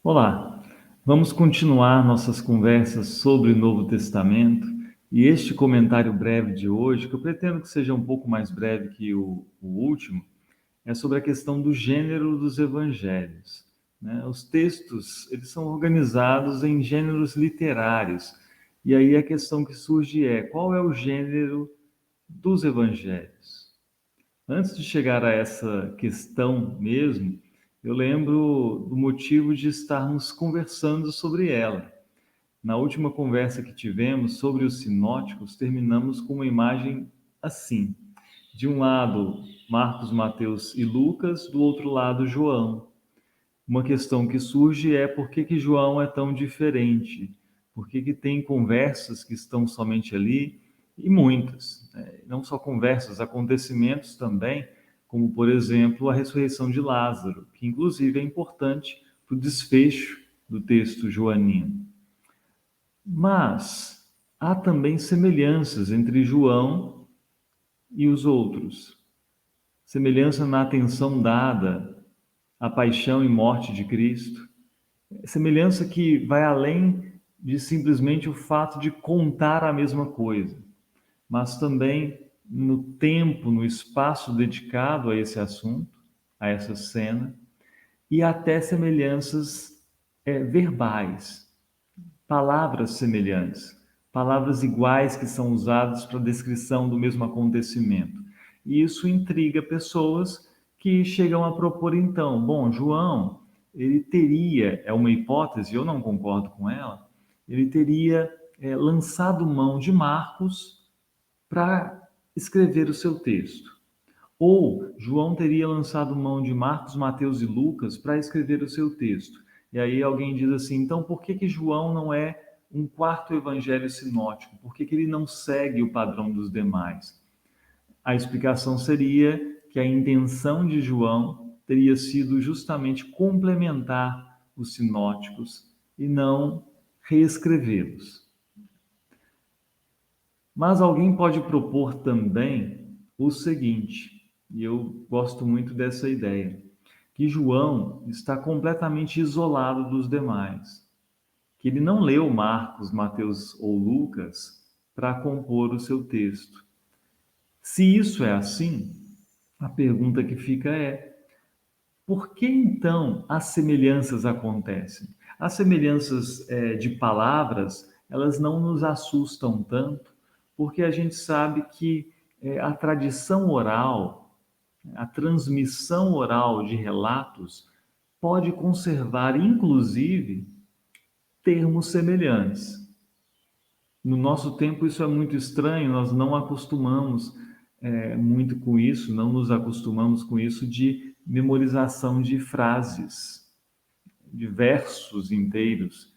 Olá, vamos continuar nossas conversas sobre o Novo Testamento e este comentário breve de hoje, que eu pretendo que seja um pouco mais breve que o último, é sobre a questão do gênero dos evangelhos, né? Os textos, eles são organizados em gêneros literários, e aí a questão que surge é: qual é o gênero dos evangelhos? Antes de chegar a essa questão mesmo, eu lembro do motivo de estarmos conversando sobre ela. Na última conversa que tivemos sobre os sinóticos, terminamos com uma imagem assim: de um lado, Marcos, Mateus e Lucas, do outro lado, João. Uma questão que surge é: por que que João é tão diferente? Por que que tem conversas que estão somente ali e muitas, né? Não só conversas, acontecimentos também, como por exemplo a ressurreição de Lázaro, que inclusive é importante para o desfecho do texto joanino. Mas há também semelhanças entre João e os outros. Semelhança na atenção dada à paixão e morte de Cristo, semelhança que vai além de simplesmente o fato de contar a mesma coisa, mas também no tempo, no espaço dedicado a esse assunto, a essa cena, e até semelhanças verbais, palavras semelhantes, palavras iguais que são usadas para a descrição do mesmo acontecimento. E isso intriga pessoas que chegam a propor então: bom, João, ele teria, é uma hipótese, eu não concordo com ela, ele teria lançado mão de Marcos para escrever o seu texto. Ou João teria lançado mão de Marcos, Mateus e Lucas para escrever o seu texto. E aí alguém diz assim: então por que que João não é um quarto evangelho sinótico? Por que que ele não segue o padrão dos demais? A explicação seria que a intenção de João teria sido justamente complementar os sinóticos e não reescrevê-los. Mas alguém pode propor também o seguinte, e eu gosto muito dessa ideia, que João está completamente isolado dos demais, que ele não leu Marcos, Mateus ou Lucas para compor o seu texto. Se isso é assim, a pergunta que fica é: por que então as semelhanças acontecem? As semelhanças de palavras, elas não nos assustam tanto, porque a gente sabe que a tradição oral, a transmissão oral de relatos, pode conservar, inclusive, termos semelhantes. No nosso tempo isso é muito estranho, nós não acostumamos muito com isso, não nos acostumamos com isso de memorização de frases, de versos inteiros,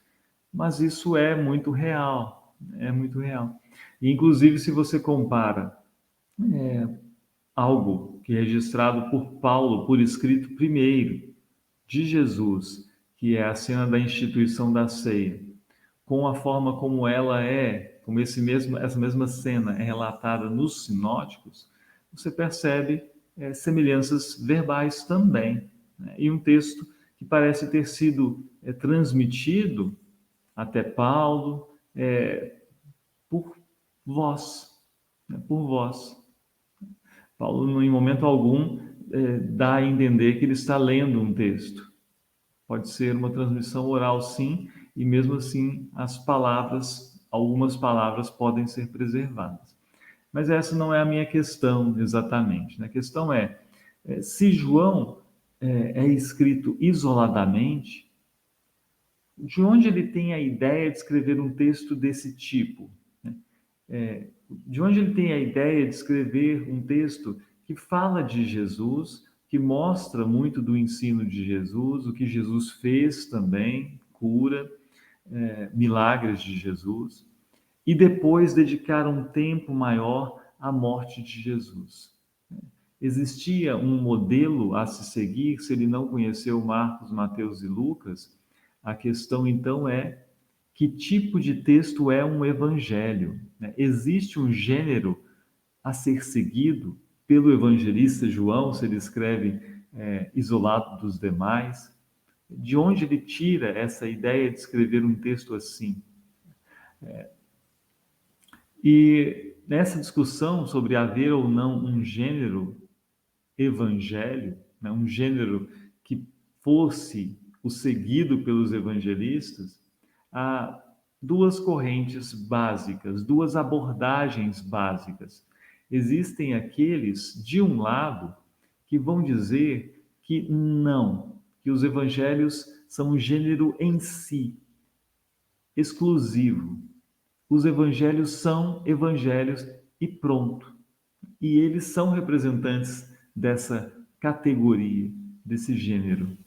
mas isso é muito real, é muito real. E, inclusive, se você compara algo que é registrado por Paulo, por escrito primeiro, de Jesus, que é a cena da instituição da ceia, com a forma como ela é, como essa mesma cena é relatada nos sinóticos, você percebe semelhanças verbais também, né? E um texto que parece ter sido transmitido até Paulo por vós, né? Por vós. Paulo, em momento algum, dá a entender que ele está lendo um texto. Pode ser uma transmissão oral, sim, e mesmo assim as palavras, algumas palavras podem ser preservadas. Mas essa não é a minha questão exatamente, né? A questão se João é escrito isoladamente, de onde ele tem a ideia de escrever um texto desse tipo, né? De onde ele tem a ideia de escrever um texto que fala de Jesus, que mostra muito do ensino de Jesus, o que Jesus fez também, cura, milagres de Jesus, e depois dedicar um tempo maior à morte de Jesus. Existia um modelo a se seguir, se ele não conheceu Marcos, Mateus e Lucas? A questão então é: que tipo de texto é um evangelho, né? Existe um gênero a ser seguido pelo evangelista João, se ele escreve isolado dos demais? De onde ele tira essa ideia de escrever um texto assim? E nessa discussão sobre haver ou não um gênero evangelho, né, um gênero que fosse o seguido pelos evangelistas, há duas correntes básicas, duas abordagens básicas. Existem aqueles, de um lado, que vão dizer que não, que os evangelhos são um gênero em si, exclusivo. Os evangelhos são evangelhos e pronto. E eles são representantes dessa categoria, desse gênero.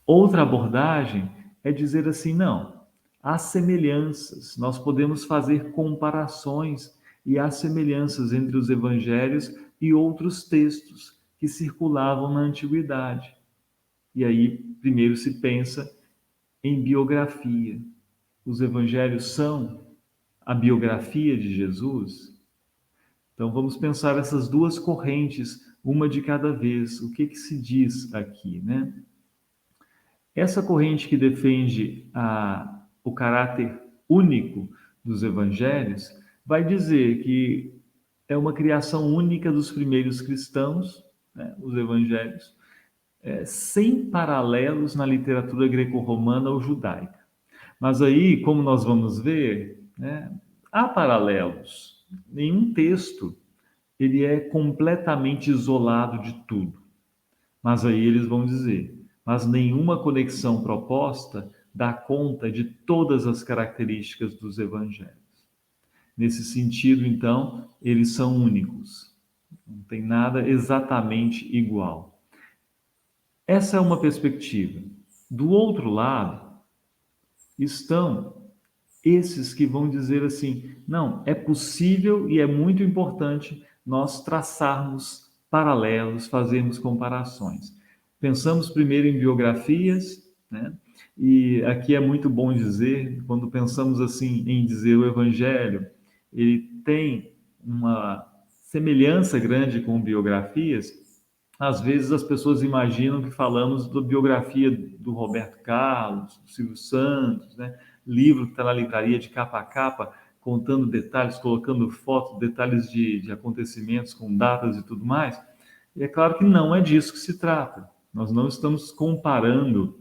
Outra abordagem é dizer assim: não, há semelhanças, nós podemos fazer comparações e há semelhanças entre os evangelhos e outros textos que circulavam na antiguidade. E aí, primeiro se pensa em biografia. Os evangelhos são a biografia de Jesus? Então vamos pensar essas duas correntes, uma de cada vez. O que se diz aqui, né? Essa corrente que defende o caráter único dos evangelhos vai dizer que é uma criação única dos primeiros cristãos, né, os evangelhos, sem paralelos na literatura greco-romana ou judaica. Mas aí, como nós vamos ver, né, há paralelos. Nenhum texto ele é completamente isolado de tudo. Mas aí eles vão dizer, mas nenhuma conexão proposta dá conta de todas as características dos evangelhos. Nesse sentido, então, eles são únicos. Não tem nada exatamente igual. Essa é uma perspectiva. Do outro lado, estão esses que vão dizer assim, não, é possível e é muito importante nós traçarmos paralelos, fazermos comparações. Pensamos primeiro em biografias, né? E aqui é muito bom dizer, quando pensamos assim em dizer o Evangelho, ele tem uma semelhança grande com biografias. Às vezes as pessoas imaginam que falamos da biografia do Roberto Carlos, do Silvio Santos, né? Livro que está na livraria de capa a capa, contando detalhes, colocando fotos, detalhes de acontecimentos com datas e tudo mais. E é claro que não é disso que se trata. Nós não estamos comparando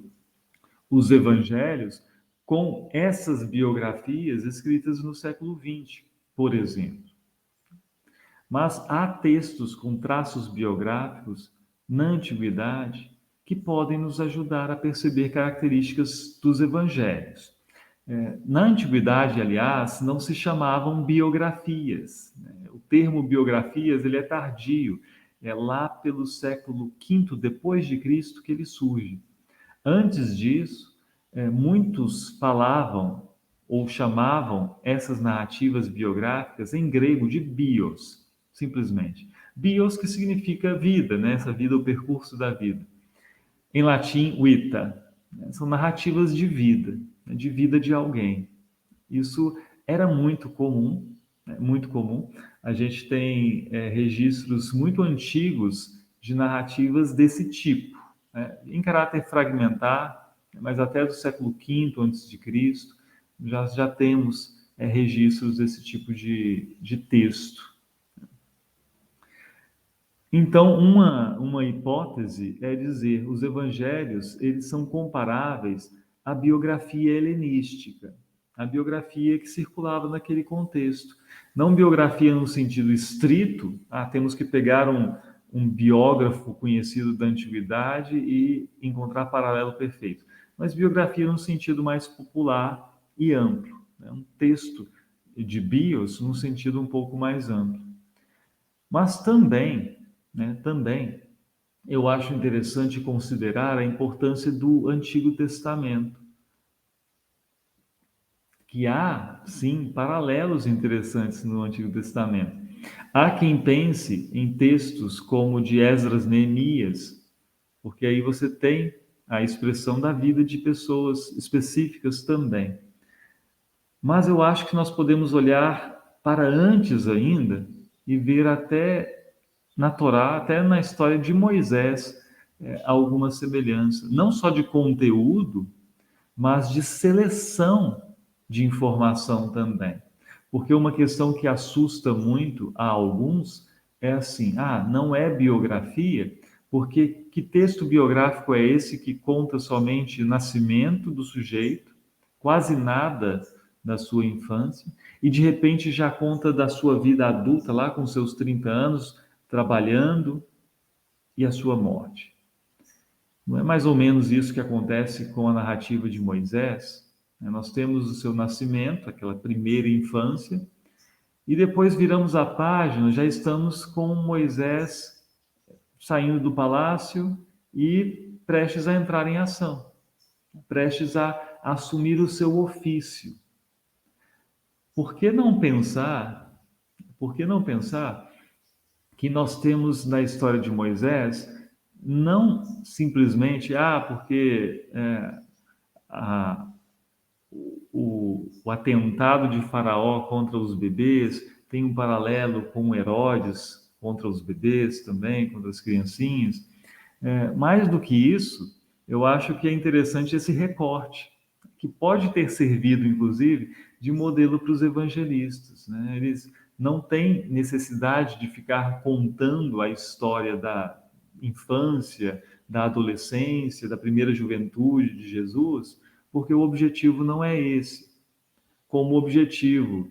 os evangelhos com essas biografias escritas no século XX, por exemplo. Mas há textos com traços biográficos na antiguidade que podem nos ajudar a perceber características dos evangelhos. Na antiguidade, aliás, não se chamavam biografias. O termo biografias ele é tardio, é lá pelo século V depois de Cristo que ele surge. Antes disso, muitos falavam ou chamavam essas narrativas biográficas em grego de bios, simplesmente. Bios que significa vida, né? Essa vida, o percurso da vida. Em latim, vita. São narrativas de vida de alguém. Isso era muito comum, né? Muito comum. A gente tem registros muito antigos de narrativas desse tipo, né? Em caráter fragmentar, mas até do século V a.C., já temos registros desse tipo de texto. Então, uma hipótese é dizer os evangelhos eles são comparáveis à biografia helenística, a biografia que circulava naquele contexto. Não biografia no sentido estrito, temos que pegar um biógrafo conhecido da antiguidade e encontrar paralelo perfeito, mas biografia no sentido mais popular e amplo, né? Um texto de bios no sentido um pouco mais amplo. Mas também eu acho interessante considerar a importância do Antigo Testamento, que há, sim, paralelos interessantes no Antigo Testamento. Há quem pense em textos como o de Esdras, Neemias, porque aí você tem a expressão da vida de pessoas específicas também. Mas eu acho que nós podemos olhar para antes ainda e ver até na Torá, até na história de Moisés, alguma semelhança, não só de conteúdo, mas de seleção de informação também. Porque uma questão que assusta muito a alguns é assim: não é biografia, porque que texto biográfico é esse que conta somente o nascimento do sujeito, quase nada da sua infância, e de repente já conta da sua vida adulta, lá com seus 30 anos, trabalhando, e a sua morte? Não é mais ou menos isso que acontece com a narrativa de Moisés? Nós temos o seu nascimento, aquela primeira infância, e depois viramos a página, já estamos com Moisés saindo do palácio e prestes a entrar em ação, prestes a assumir o seu ofício. Por que não pensar, que nós temos na história de Moisés não simplesmente, porque a, o atentado de Faraó contra os bebês tem um paralelo com Herodes contra os bebês também, contra as criancinhas. Mais do que isso, eu acho que é interessante esse recorte, que pode ter servido, inclusive, de modelo para os evangelistas, né? Eles não têm necessidade de ficar contando a história da infância, da adolescência, da primeira juventude de Jesus, porque o objetivo não é esse. Como o objetivo,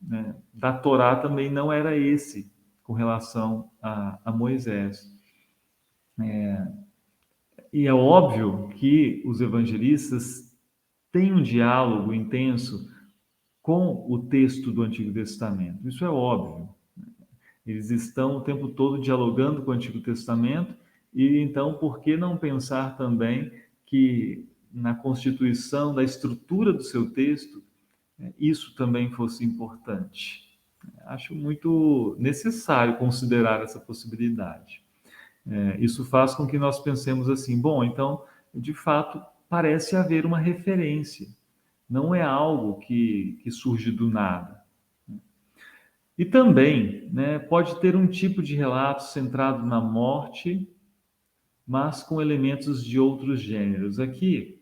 né, da Torá também não era esse, com relação a Moisés. E é óbvio que os evangelistas têm um diálogo intenso com o texto do Antigo Testamento. Isso é óbvio. Eles estão o tempo todo dialogando com o Antigo Testamento, e então por que não pensar também que na constituição da estrutura do seu texto isso também fosse importante? Acho muito necessário considerar essa possibilidade. Isso faz com que nós pensemos assim: bom, então, de fato, parece haver uma referência, não é algo que surge do nada. E também, né, pode ter um tipo de relato centrado na morte, mas com elementos de outros gêneros. Aqui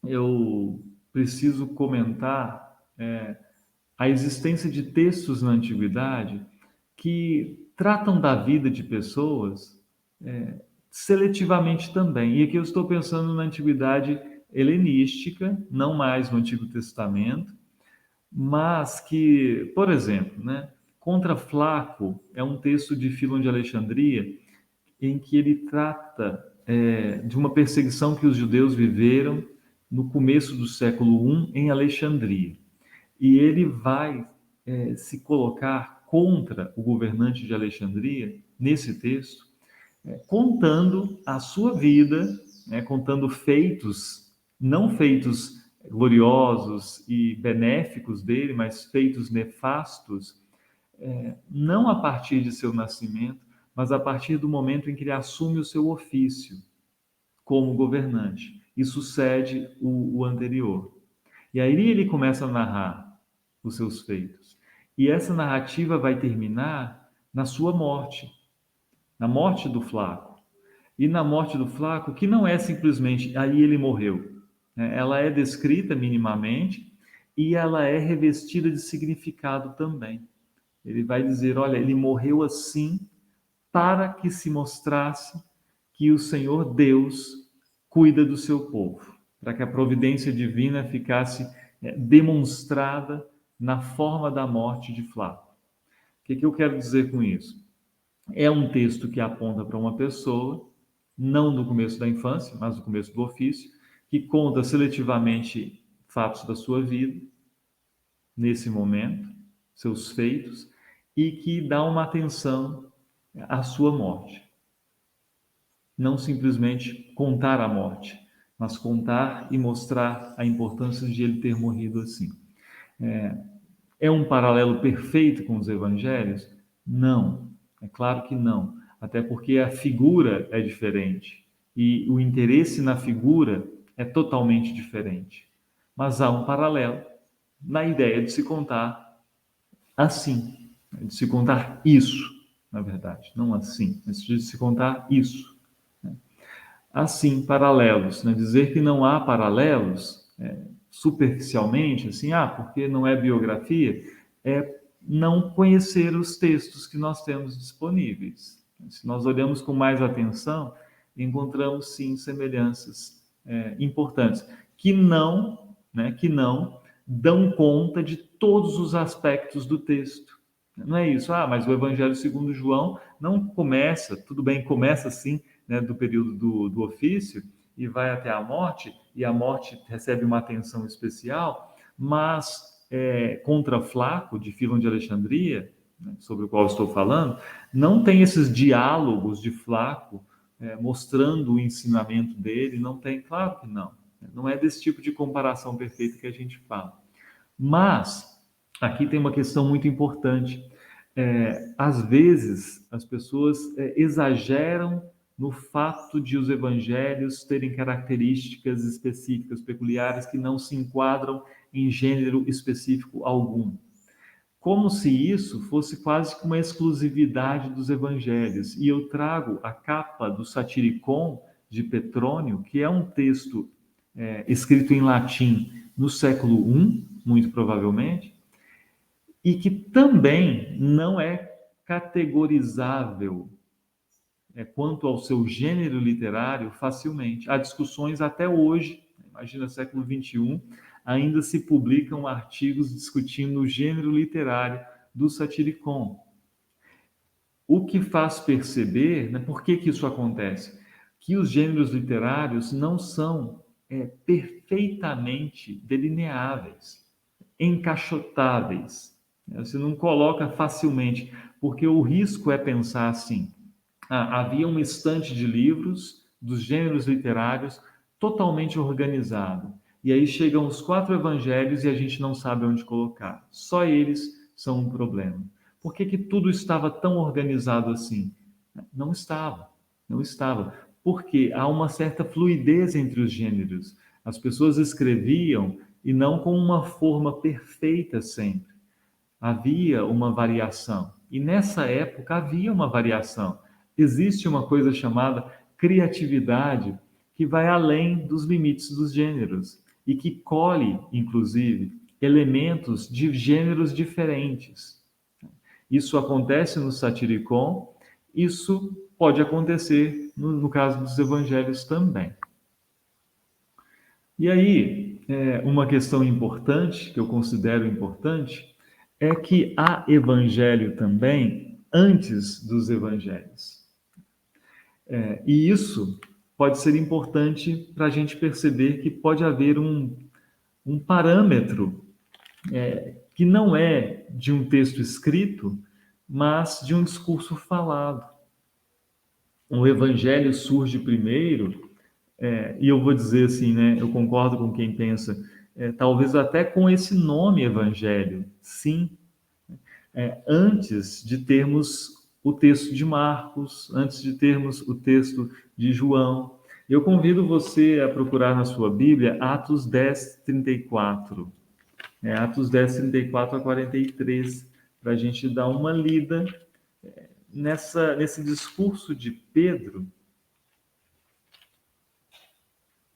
eu preciso comentar a existência de textos na antiguidade que tratam da vida de pessoas seletivamente também. E aqui eu estou pensando na antiguidade helenística, não mais no Antigo Testamento, mas que, por exemplo, né, Contra Flaco é um texto de Filon de Alexandria em que ele trata de uma perseguição que os judeus viveram no começo do século I em Alexandria. E ele vai se colocar contra o governante de Alexandria, nesse texto, contando a sua vida, contando feitos, não feitos gloriosos e benéficos dele, mas feitos nefastos, não a partir de seu nascimento, mas a partir do momento em que ele assume o seu ofício como governante e sucede o anterior. E aí ele começa a narrar os seus feitos. E essa narrativa vai terminar na sua morte, na morte do Flaco. E na morte do Flaco, que não é simplesmente aí ele morreu, né? Ela é descrita minimamente e ela é revestida de significado também. Ele vai dizer: olha, ele morreu assim para que se mostrasse que o Senhor Deus cuida do seu povo, para que a providência divina ficasse demonstrada na forma da morte de Flaco. O que eu quero dizer com isso? É um texto que aponta para uma pessoa, não do começo da infância, mas do começo do ofício, que conta seletivamente fatos da sua vida, nesse momento, seus feitos, e que dá uma atenção à sua morte. Não simplesmente contar a morte, mas contar e mostrar a importância de ele ter morrido assim. É um paralelo perfeito com os evangelhos? Não, é claro que não. Até porque a figura é diferente e o interesse na figura é totalmente diferente. Mas há um paralelo na ideia de se contar assim, de se contar isso, na verdade, não assim, mas de se contar isso. assim, paralelos, né? Dizer que não há paralelos, superficialmente, assim, porque não é biografia, é não conhecer os textos que nós temos disponíveis. Se nós olhamos com mais atenção, encontramos, sim, semelhanças importantes, que não dão conta de todos os aspectos do texto. Não é isso, mas o Evangelho segundo João não começa, tudo bem, começa sim, né, do período do ofício e vai até a morte, e a morte recebe uma atenção especial, mas contra Flaco, de Filon de Alexandria, né, sobre o qual estou falando, não tem esses diálogos de Flaco mostrando o ensinamento dele, não tem, claro que não. Não é desse tipo de comparação perfeita que a gente fala. Mas, aqui tem uma questão muito importante. Às vezes, as pessoas exageram no fato de os evangelhos terem características específicas, peculiares, que não se enquadram em gênero específico algum. Como se isso fosse quase que uma exclusividade dos evangelhos. E eu trago a capa do Satiricon de Petrônio, que é um texto escrito em latim no século I, muito provavelmente, e que também não é categorizável quanto ao seu gênero literário facilmente. Há discussões até hoje, imagina século XXI, ainda se publicam artigos discutindo o gênero literário do Satiricon. O que faz perceber, né, por que isso acontece? Que os gêneros literários não são perfeitamente delineáveis, encaixotáveis. Você não coloca facilmente, porque o risco é pensar assim: havia uma estante de livros dos gêneros literários totalmente organizado. E aí chegam os 4 evangelhos e a gente não sabe onde colocar. Só eles são um problema. Por que tudo estava tão organizado assim? Não estava. Não estava. Porque há uma certa fluidez entre os gêneros. As pessoas escreviam e não com uma forma perfeita sempre. Havia uma variação. E nessa época havia uma variação. Existe uma coisa chamada criatividade que vai além dos limites dos gêneros e que colhe, inclusive, elementos de gêneros diferentes. Isso acontece no Satiricon, isso pode acontecer no caso dos evangelhos também. E aí, uma questão importante, que eu considero importante, é que há evangelho também antes dos evangelhos. E isso pode ser importante para a gente perceber que pode haver um parâmetro que não é de um texto escrito, mas de um discurso falado. O evangelho surge primeiro, e eu vou dizer assim, né? Eu concordo com quem pensa, talvez até com esse nome evangelho, sim, antes de termos o texto de Marcos, antes de termos o texto de João. Eu convido você a procurar na sua Bíblia Atos 10, 34. Atos 10, 34 a 43, para a gente dar uma lida nesse discurso de Pedro,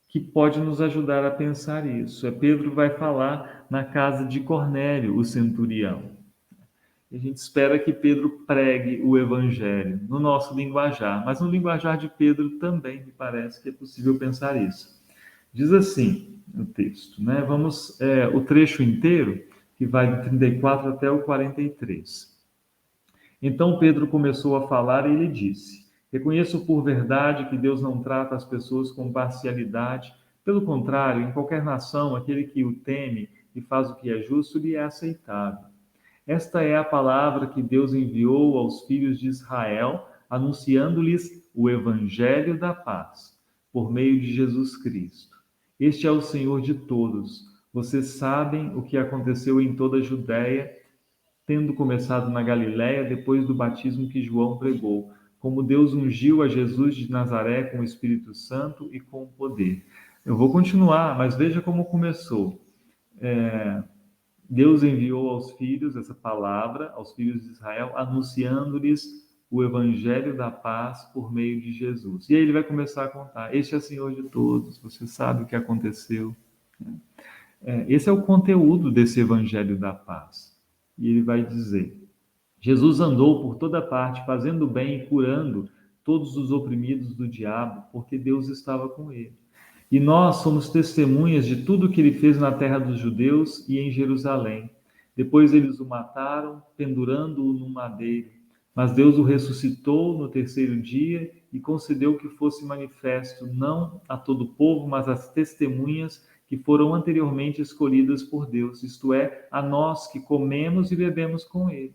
que pode nos ajudar a pensar isso. Pedro vai falar na casa de Cornélio, o centurião. A gente espera que Pedro pregue o evangelho no nosso linguajar, mas no linguajar de Pedro também me parece que é possível pensar isso. Diz assim o texto, né? Vamos, o trecho inteiro, que vai do 34 até o 43. Então Pedro começou a falar e ele disse: reconheço por verdade que Deus não trata as pessoas com parcialidade. Pelo contrário, em qualquer nação, aquele que o teme e faz o que é justo lhe é aceitável. Esta é a palavra que Deus enviou aos filhos de Israel, anunciando-lhes o evangelho da paz, por meio de Jesus Cristo. Este é o Senhor de todos. Vocês sabem o que aconteceu em toda a Judéia, tendo começado na Galiléia, depois do batismo que João pregou, como Deus ungiu a Jesus de Nazaré com o Espírito Santo e com poder. Eu vou continuar, mas veja como começou. Deus enviou aos filhos essa palavra, aos filhos de Israel, anunciando-lhes o evangelho da paz por meio de Jesus. E aí ele vai começar a contar: este é o Senhor de todos, você sabe o que aconteceu. Esse é o conteúdo desse evangelho da paz. E ele vai dizer: Jesus andou por toda parte, fazendo bem e curando todos os oprimidos do diabo, porque Deus estava com ele. E nós somos testemunhas de tudo que ele fez na terra dos judeus e em Jerusalém. Depois eles o mataram, pendurando-o num madeiro. Mas Deus o ressuscitou no terceiro dia e concedeu que fosse manifesto não a todo o povo, mas às testemunhas que foram anteriormente escolhidas por Deus, isto é, a nós que comemos e bebemos com ele.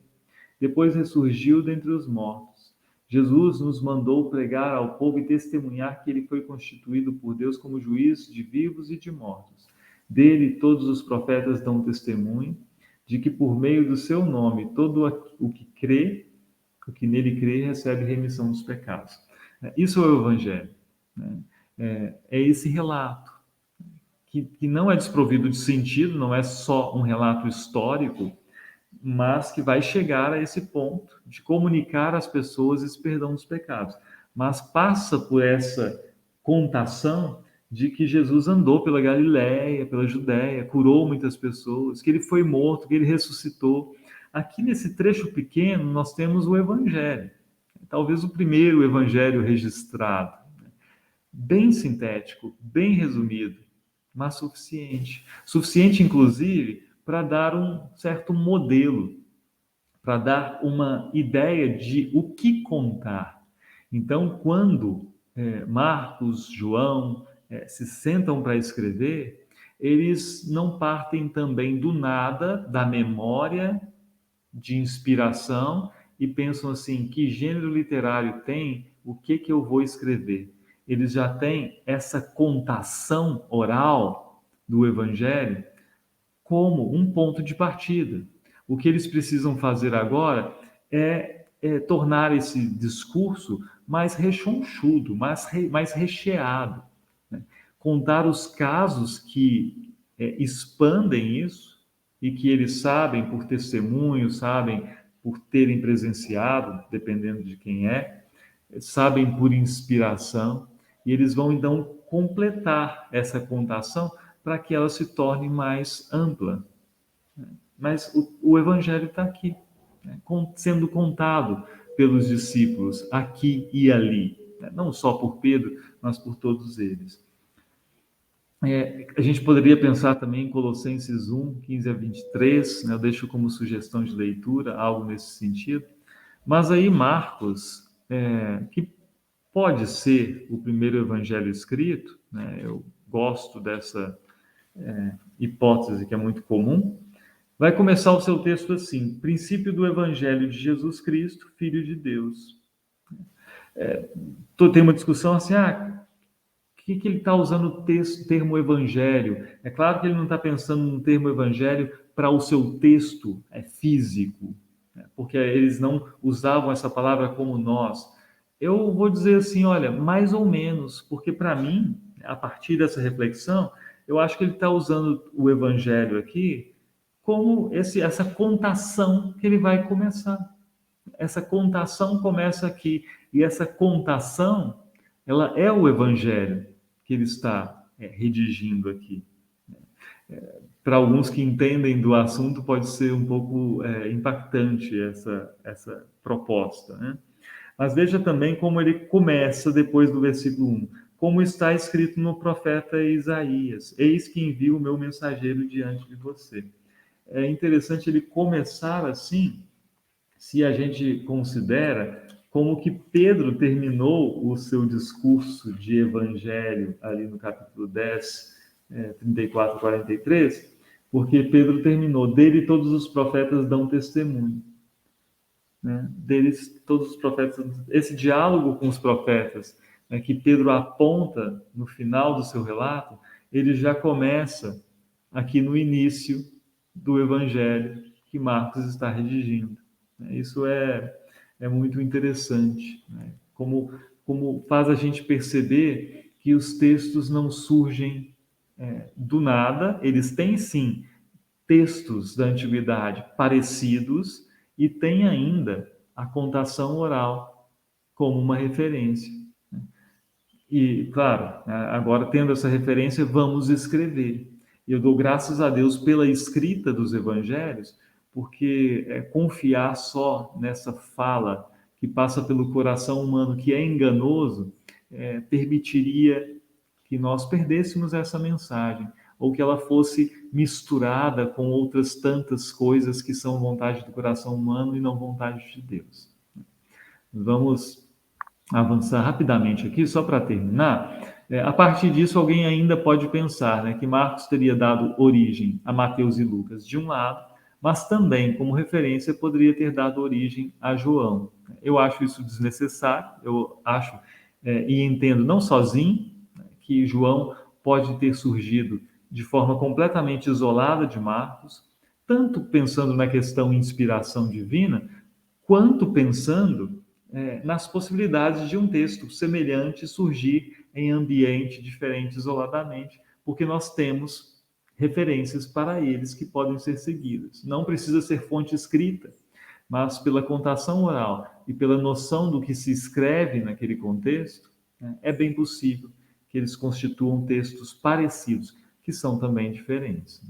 Depois ressurgiu dentre os mortos. Jesus nos mandou pregar ao povo e testemunhar que ele foi constituído por Deus como juiz de vivos e de mortos. Dele todos os profetas dão testemunho de que por meio do seu nome todo o que crê, o que nele crê, recebe remissão dos pecados. Isso é o Evangelho. Né? É esse relato que não é desprovido de sentido, não é só um relato histórico, mas que vai chegar a esse ponto de comunicar às pessoas esse perdão dos pecados. Mas passa por essa contação de que Jesus andou pela Galiléia, pela Judéia, curou muitas pessoas, que ele foi morto, que ele ressuscitou. Aqui nesse trecho pequeno nós temos o Evangelho, talvez o primeiro Evangelho registrado, bem sintético, bem resumido, mas suficiente. Suficiente, inclusive, para dar um certo modelo, para dar uma ideia de o que contar. Então, quando Marcos, João se sentam para escrever, eles não partem também do nada, da memória, de inspiração, e pensam assim: que gênero literário tem? O que eu vou escrever? Eles já têm essa contação oral do Evangelho como um ponto de partida. O que eles precisam fazer agora é tornar esse discurso mais rechonchudo, mais recheado. Né? Contar os casos que expandem isso e que eles sabem por testemunho, sabem por terem presenciado, dependendo de quem sabem por inspiração, e eles vão então completar essa contação para que ela se torne mais ampla. Mas o Evangelho está aqui, né, sendo contado pelos discípulos aqui e ali, né, não só por Pedro, mas por todos eles. A gente poderia pensar também em Colossenses 1, 15 a 23, né, eu deixo como sugestão de leitura, algo nesse sentido. Mas aí Marcos, que pode ser o primeiro evangelho escrito, né, eu gosto dessa hipótese que é muito comum, vai começar o seu texto assim: princípio do evangelho de Jesus Cristo, Filho de Deus. Tem uma discussão assim, que ele está usando o termo evangelho? É claro que ele não está pensando no termo evangelho para o seu texto físico, né? Porque eles não usavam essa palavra como nós. Eu vou dizer assim, olha, mais ou menos, porque para mim, a partir dessa reflexão, eu acho que ele está usando o evangelho aqui como essa contação que ele vai começar. Essa contação começa aqui, e essa contação, ela é o evangelho que ele está redigindo aqui. Para alguns que entendem do assunto, pode ser um pouco impactante essa proposta, né? Mas veja também como ele começa depois do versículo 1. Como está escrito no profeta Isaías: eis que envio o meu mensageiro diante de você. É interessante ele começar assim, se a gente considera como que Pedro terminou o seu discurso de evangelho ali no capítulo 10, 34 a 43, porque Pedro terminou: dele todos os profetas dão testemunho. Né? Deles todos os profetas, esse diálogo com os profetas, né, que Pedro aponta no final do seu relato, ele já começa aqui no início do evangelho que Marcos está redigindo. Isso é muito interessante, né? Como faz a gente perceber que os textos não surgem do nada, eles têm sim textos da antiguidade parecidos e tem ainda a contação oral como uma referência. E, claro, agora tendo essa referência, vamos escrever. Eu dou graças a Deus pela escrita dos evangelhos, porque confiar só nessa fala que passa pelo coração humano, que é enganoso, permitiria que nós perdêssemos essa mensagem, ou que ela fosse misturada com outras tantas coisas que são vontade do coração humano e não vontade de Deus. Vamos avançar rapidamente aqui, só para terminar. A partir disso, alguém ainda pode pensar, né, que Marcos teria dado origem a Mateus e Lucas de um lado, mas também, como referência, poderia ter dado origem a João. Eu acho isso desnecessário, eu acho e entendo, não sozinho, que João pode ter surgido de forma completamente isolada de Marcos, tanto pensando na questão inspiração divina, quanto pensando nas possibilidades de um texto semelhante surgir em ambiente diferente isoladamente, porque nós temos referências para eles que podem ser seguidas. Não precisa ser fonte escrita, mas pela contação oral e pela noção do que se escreve naquele contexto, é bem possível que eles constituam textos parecidos, que são também diferentes.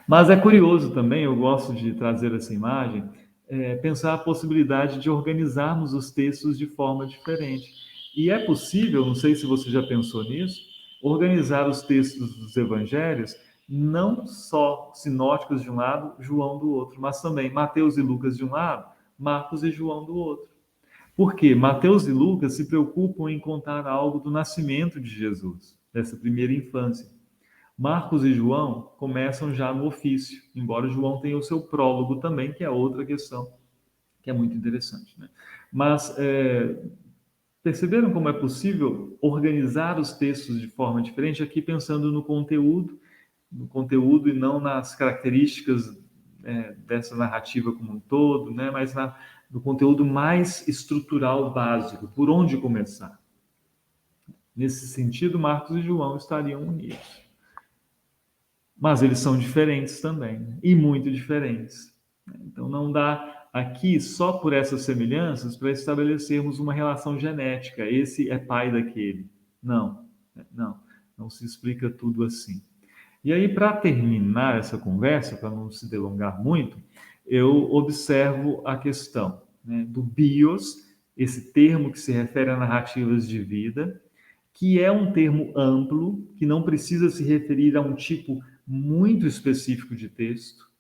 Mas é curioso também, eu gosto de trazer essa imagem, pensar a possibilidade de organizarmos os textos de forma diferente. E é possível, não sei se você já pensou nisso, organizar os textos dos evangelhos não só sinóticos de um lado, João do outro, mas também Mateus e Lucas de um lado, Marcos e João do outro. Porque Mateus e Lucas se preocupam em contar algo do nascimento de Jesus, dessa primeira infância. Marcos e João começam já no ofício, embora João tenha o seu prólogo também, que é outra questão que é muito interessante, né? Mas perceberam como é possível organizar os textos de forma diferente? Aqui pensando no conteúdo e não nas características dessa narrativa como um todo, né? Mas no conteúdo mais estrutural básico, por onde começar. Nesse sentido, Marcos e João estariam unidos. Mas eles são diferentes também, né? E muito diferentes. Então não dá aqui só por essas semelhanças para estabelecermos uma relação genética. Esse é pai daquele. Não se explica tudo assim. E aí, para terminar essa conversa, para não se delongar muito, eu observo a questão, né, do bios, esse termo que se refere a narrativas de vida, que é um termo amplo, que não precisa se referir a um tipo muito específico de texto,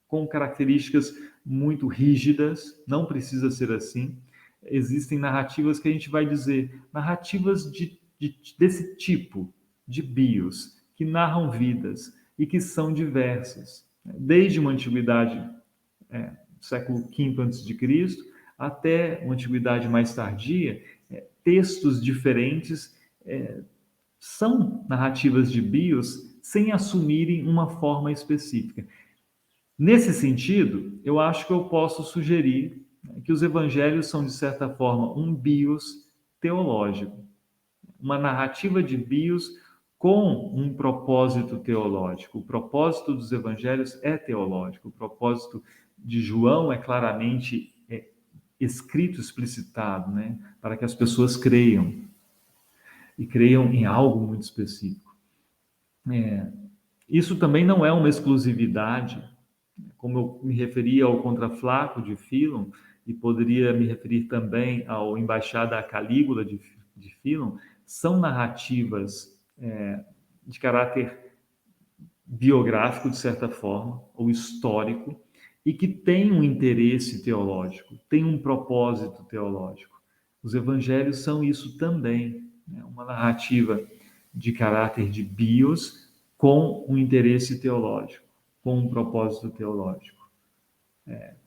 com características muito rígidas, não precisa ser assim. Existem narrativas que a gente vai dizer, narrativas desse tipo, de bios, que narram vidas e que são diversas, desde uma antiguidade, século V a.C., até uma antiguidade mais tardia, textos diferentes são narrativas de bios sem assumirem uma forma específica. Nesse sentido, eu acho que eu posso sugerir que os evangelhos são, de certa forma, um bios teológico, uma narrativa de bios com um propósito teológico. O propósito dos evangelhos é teológico, o propósito de João é claramente escrito, explicitado, né, para que as pessoas creiam, e creiam em algo muito específico. Isso também não é uma exclusividade, como eu me referi ao Contraflaco de Fílon, e poderia me referir também ao Embaixada Calígula de Fílon, são narrativas de caráter biográfico, de certa forma, ou histórico, e que têm um interesse teológico, têm um propósito teológico. Os evangelhos são isso também, né? Uma narrativa de caráter de bios com um interesse teológico, com um propósito teológico,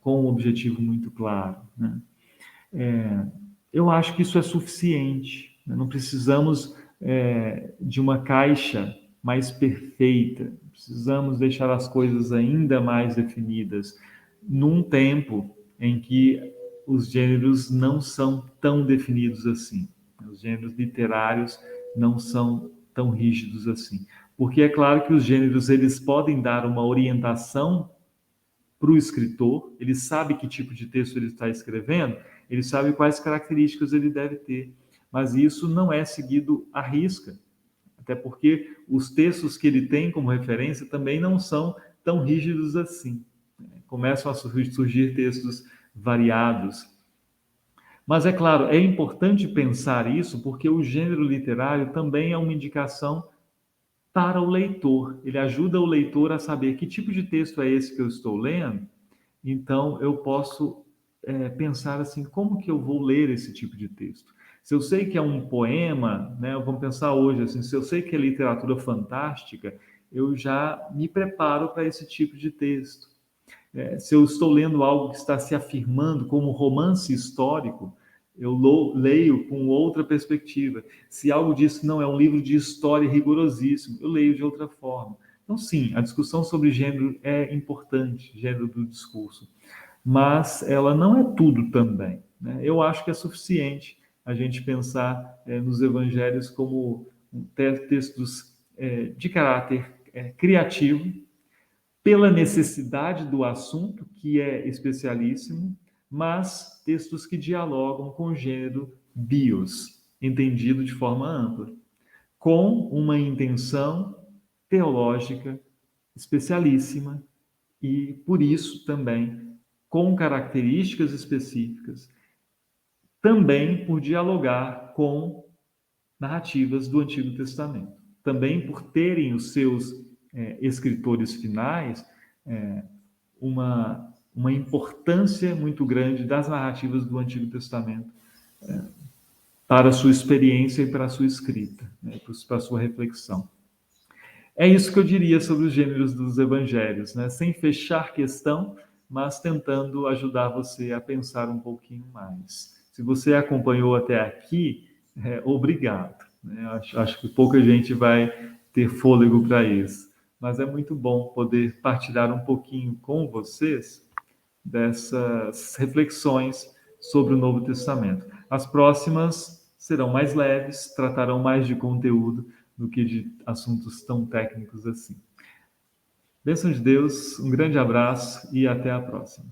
com um objetivo muito claro, né? Eu acho que isso é suficiente, né? Não precisamos de uma caixa mais perfeita, precisamos deixar as coisas ainda mais definidas, num tempo em que os gêneros não são tão definidos assim. Os gêneros literários não são tão rígidos assim. Porque é claro que os gêneros eles podem dar uma orientação para o escritor, ele sabe que tipo de texto ele está escrevendo, ele sabe quais características ele deve ter, mas isso não é seguido à risca, até porque os textos que ele tem como referência também não são tão rígidos assim. Começam a surgir textos variados. Mas é claro, é importante pensar isso porque o gênero literário também é uma indicação para o leitor. Ele ajuda o leitor a saber que tipo de texto é esse que eu estou lendo. Então, eu posso pensar assim, como que eu vou ler esse tipo de texto? Se eu sei que é um poema, né, vamos pensar hoje assim, se eu sei que é literatura fantástica, eu já me preparo para esse tipo de texto. Se eu estou lendo algo que está se afirmando como romance histórico, eu leio com outra perspectiva. Se algo disso não é um livro de história rigorosíssimo, eu leio de outra forma. Então, sim, a discussão sobre gênero é importante, gênero do discurso, mas ela não é tudo também, né? Eu acho que é suficiente a gente pensar nos evangelhos como textos de caráter criativo, pela necessidade do assunto, que é especialíssimo, mas textos que dialogam com o gênero bios, entendido de forma ampla, com uma intenção teológica especialíssima e, por isso, também com características específicas, também por dialogar com narrativas do Antigo Testamento, também por terem os seus escritores finais uma importância muito grande das narrativas do Antigo Testamento para a sua experiência e para a sua escrita, né, para a sua reflexão. É isso que eu diria sobre os gêneros dos evangelhos, né? Sem fechar questão, mas tentando ajudar você a pensar um pouquinho mais. Se você acompanhou até aqui, obrigado, né? Acho que pouca gente vai ter fôlego para isso, mas é muito bom poder partilhar um pouquinho com vocês dessas reflexões sobre o Novo Testamento. As próximas serão mais leves, tratarão mais de conteúdo do que de assuntos tão técnicos assim. Bênção de Deus, um grande abraço e até a próxima.